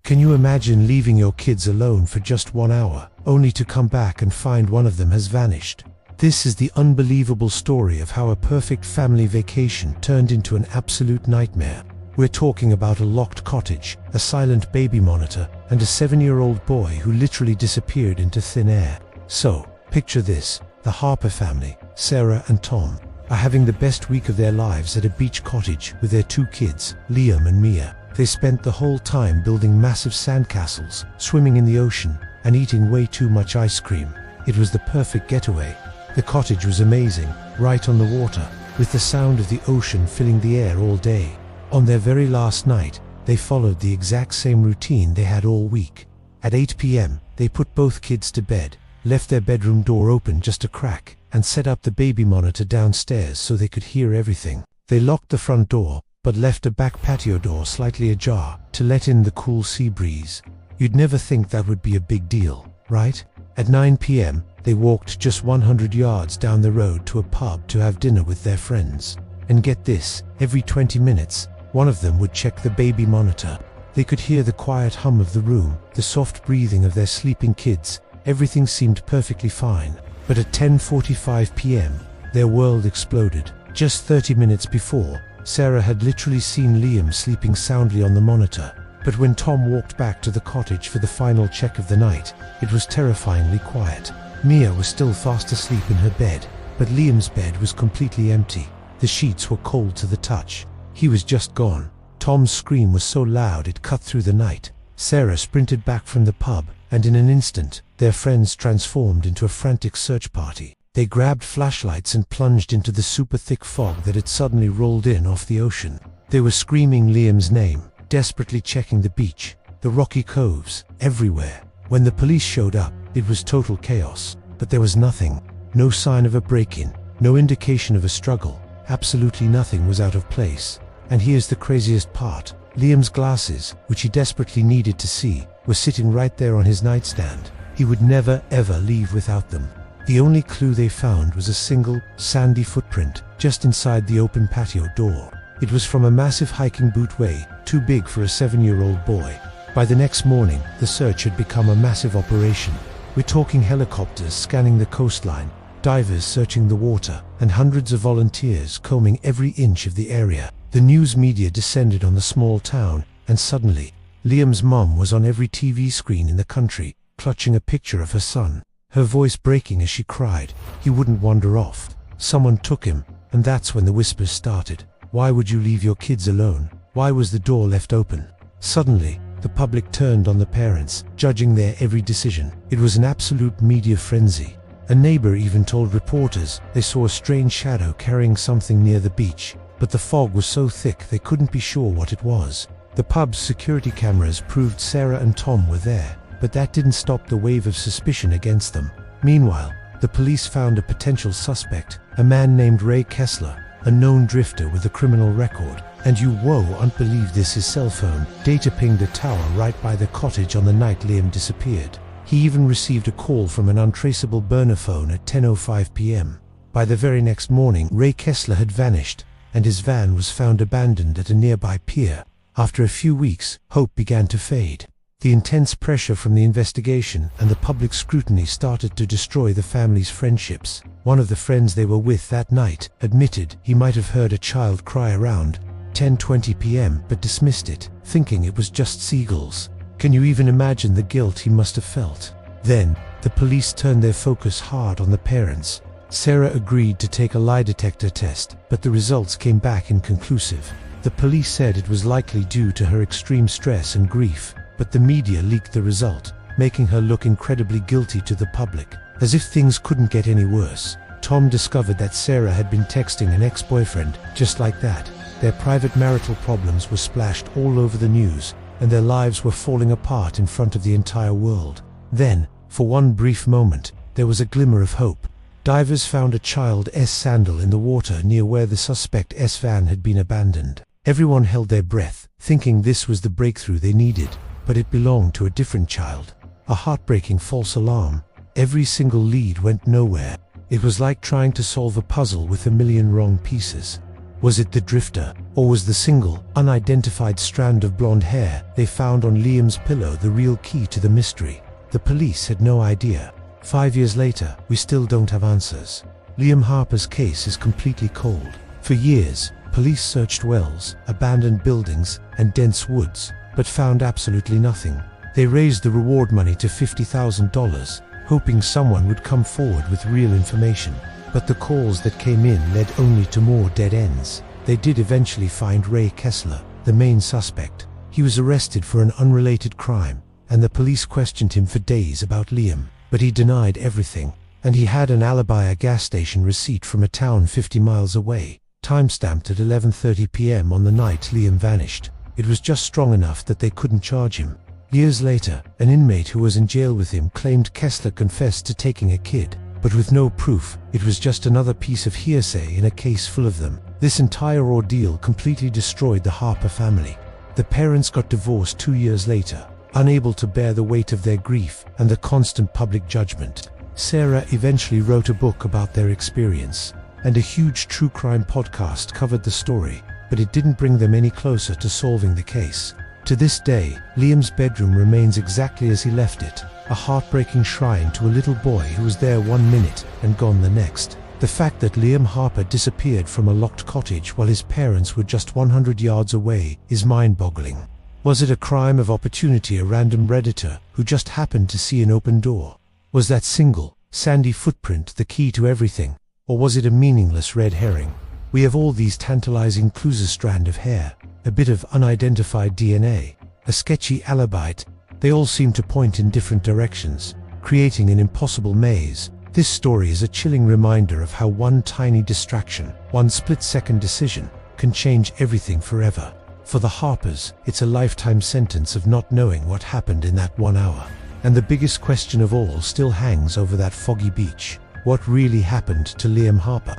Can you imagine leaving your kids alone for just 1 hour, only to come back and find one of them has vanished? This is the unbelievable story of how a perfect family vacation turned into an absolute nightmare. We're talking about a locked cottage, a silent baby monitor, and a 7-year-old boy who literally disappeared into thin air. So, picture this: the Harper family, Sarah and Tom, are having the best week of their lives at a beach cottage with their 2 kids, Liam and Mia. They spent the whole time building massive sandcastles, swimming in the ocean, and eating way too much ice cream. It was the perfect getaway. The cottage was amazing, right on the water, with the sound of the ocean filling the air all day. On their very last night, they followed the exact same routine they had all week. At 8 p.m., they put both kids to bed, left their bedroom door open just a crack, and set up the baby monitor downstairs so they could hear everything. They locked the front door, but left a back patio door slightly ajar to let in the cool sea breeze. You'd never think that would be a big deal, right? At 9 p.m., they walked just 100 yards down the road to a pub to have dinner with their friends. And get this, every 20 minutes, one of them would check the baby monitor. They could hear the quiet hum of the room, the soft breathing of their sleeping kids. Everything seemed perfectly fine. But at 10:45 p.m., their world exploded. Just 30 minutes before, Sarah had literally seen Liam sleeping soundly on the monitor. But when Tom walked back to the cottage for the final check of the night, it was terrifyingly quiet. Mia was still fast asleep in her bed, but Liam's bed was completely empty. The sheets were cold to the touch. He was just gone. Tom's scream was so loud it cut through the night. Sarah sprinted back from the pub, and in an instant, their friends transformed into a frantic search party. They grabbed flashlights and plunged into the super thick fog that had suddenly rolled in off the ocean. They were screaming Liam's name, desperately checking the beach, the rocky coves, everywhere. When the police showed up, it was total chaos. But there was nothing. No sign of a break-in, no indication of a struggle. Absolutely nothing was out of place. And here's the craziest part. Liam's glasses, which he desperately needed to see, were sitting right there on his nightstand. He would never ever leave without them. The only clue they found was a single, sandy footprint just inside the open patio door. It was from a massive hiking boot way, too big for a 7-year-old boy. By the next morning, the search had become a massive operation. We're talking helicopters scanning the coastline, divers searching the water, and hundreds of volunteers combing every inch of the area. The news media descended on the small town, and suddenly, Liam's mum was on every TV screen in the country, clutching a picture of her son, her voice breaking as she cried. He wouldn't wander off. Someone took him, and that's when the whispers started. Why would you leave your kids alone? Why was the door left open? Suddenly, the public turned on the parents, judging their every decision. It was an absolute media frenzy. A neighbor even told reporters they saw a strange shadow carrying something near the beach, but the fog was so thick they couldn't be sure what it was. The pub's security cameras proved Sarah and Tom were there, but that didn't stop the wave of suspicion against them. Meanwhile, the police found a potential suspect, a man named Ray Kessler, a known drifter with a criminal record. And you won't believe this, his cell phone data pinged a tower right by the cottage on the night Liam disappeared. He even received a call from an untraceable burner phone at 10:05 p.m. By the very next morning, Ray Kessler had vanished, and his van was found abandoned at a nearby pier. After a few weeks, hope began to fade. The intense pressure from the investigation and the public scrutiny started to destroy the family's friendships. One of the friends they were with that night admitted he might have heard a child cry around 10:20 p.m. but dismissed it, thinking it was just seagulls. Can you even imagine the guilt he must have felt? Then, the police turned their focus hard on the parents. Sarah agreed to take a lie detector test, but the results came back inconclusive. The police said it was likely due to her extreme stress and grief, but the media leaked the result, making her look incredibly guilty to the public. As if things couldn't get any worse, Tom discovered that Sarah had been texting an ex-boyfriend, just like that. Their private marital problems were splashed all over the news, and their lives were falling apart in front of the entire world. Then, for one brief moment, there was a glimmer of hope. Divers found a child S sandal in the water near where the suspect S van had been abandoned. Everyone held their breath, thinking this was the breakthrough they needed, but it belonged to a different child. A heartbreaking false alarm. Every single lead went nowhere. It was like trying to solve a puzzle with a million wrong pieces. Was it the drifter? Or was the single, unidentified strand of blonde hair they found on Liam's pillow the real key to the mystery? The police had no idea. 5 years later, we still don't have answers. Liam Harper's case is completely cold. For years, police searched wells, abandoned buildings, and dense woods, but found absolutely nothing. They raised the reward money to $50,000, hoping someone would come forward with real information. But the calls that came in led only to more dead ends. They did eventually find Ray Kessler, the main suspect. He was arrested for an unrelated crime, and the police questioned him for days about Liam, but he denied everything. And he had an alibi, a gas station receipt from a town 50 miles away, timestamped at 11:30 p.m. on the night Liam vanished. It was just strong enough that they couldn't charge him. Years later, an inmate who was in jail with him claimed Kessler confessed to taking a kid, but with no proof. It was just another piece of hearsay in a case full of them. This entire ordeal completely destroyed the Harper family. The parents got divorced 2 years later, unable to bear the weight of their grief and the constant public judgment. Sarah eventually wrote a book about their experience, and a huge true crime podcast covered the story, but it didn't bring them any closer to solving the case. To this day, Liam's bedroom remains exactly as he left it, a heartbreaking shrine to a little boy who was there 1 minute and gone the next. The fact that Liam Harper disappeared from a locked cottage while his parents were just 100 yards away is mind-boggling. Was it a crime of opportunity, a random redditor who just happened to see an open door? Was that single, sandy footprint the key to everything, or was it a meaningless red herring? We have all these tantalizing clues: a strand of hair, a bit of unidentified DNA, a sketchy alibi. They all seem to point in different directions, creating an impossible maze. This story is a chilling reminder of how one tiny distraction, one split-second decision, can change everything forever. For the Harpers, it's a lifetime sentence of not knowing what happened in that 1 hour. And the biggest question of all still hangs over that foggy beach. What really happened to Liam Harper?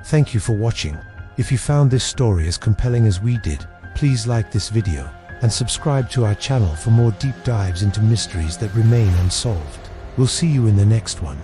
Thank you for watching. If you found this story as compelling as we did, please like this video and subscribe to our channel for more deep dives into mysteries that remain unsolved. We'll see you in the next one.